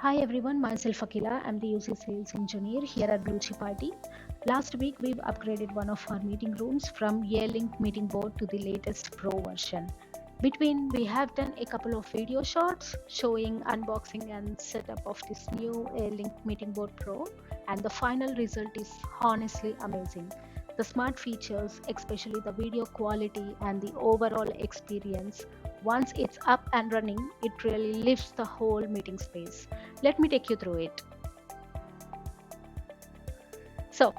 Hi everyone, myself Akhila. I'm the UC Sales Engineer here at Bluechip IT. Last week we've upgraded one of our meeting rooms from Yealink MeetingBoard to the latest Pro version. Between we have done a couple of video shots showing unboxing and setup of this new Yealink MeetingBoard Pro, and the final result is honestly amazing. The smart features, especially the video quality and the overall experience, once it's up and running, it really lifts the whole meeting space. Let me take you through it. So,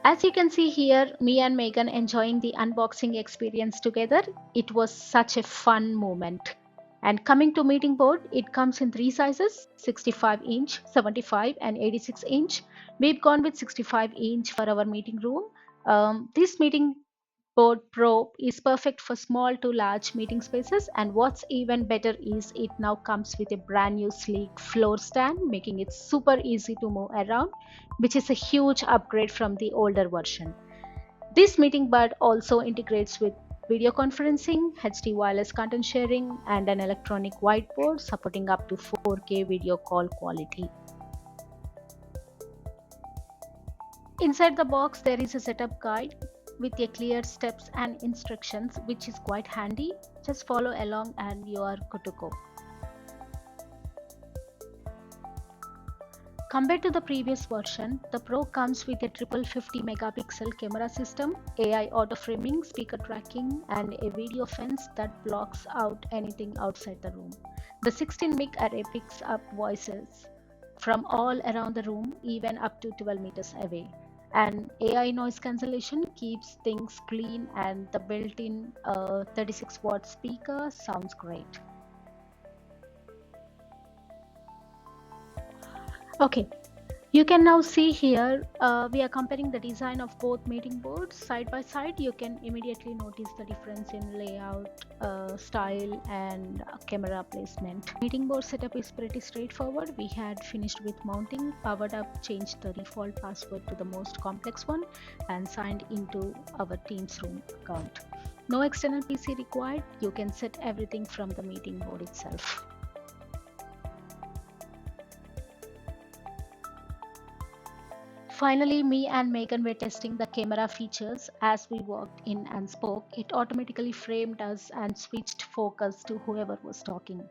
as you can see here, me and Megan enjoying the unboxing experience together. It was such a fun moment. And coming to meeting board, it comes in three sizes: 65 inch, 75 and 86 inch. We've gone with 65 inch for our meeting room. This meeting Board Pro is perfect for small to large meeting spaces, and what's even better is it now comes with a brand new sleek floor stand, making it super easy to move around, which is a huge upgrade from the older version. This meeting board also integrates with video conferencing, HD wireless content sharing, and an electronic whiteboard supporting up to 4K video call quality. Inside the box, there is a setup guide with a clear steps and instructions, which is quite handy. Just follow along and you are good to go. Compared to the previous version, the Pro comes with a triple 50 megapixel camera system, AI auto framing, speaker tracking, and a video fence that blocks out anything outside the room. The 16 mic array picks up voices from all around the room, even up to 12 meters away. And AI noise cancellation keeps things clean, and the built-in 36-watt speaker sounds great. Okay, you can now see here we are comparing the design of both meeting boards side by side. You can immediately notice the difference in layout, style, and camera placement. Meeting board setup is pretty straightforward. We had finished with mounting, powered up, changed the default password to the most complex one, and signed into our Teams room account. No external PC required. You can set everything from the meeting board itself. Finally, me and Megan were testing the camera features. As we walked in and spoke, it automatically framed us and switched focus to whoever was talking.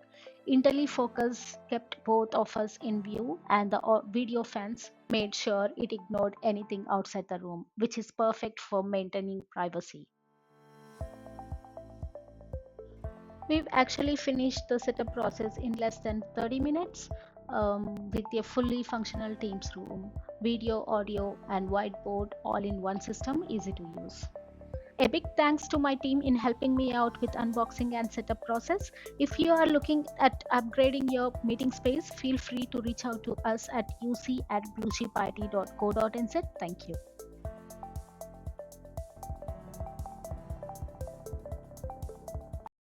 IntelliFocus kept both of us in view, and the video fence made sure it ignored anything outside the room, which is perfect for maintaining privacy. We've actually finished the setup process in less than 30 minutes with a fully functional Teams room, video, audio, and whiteboard all in one system, easy to use. A big thanks to my team in helping me out with unboxing and setup process. If you are looking at upgrading your meeting space, feel free to reach out to us at uc@bluechipit.co.nz. Thank you.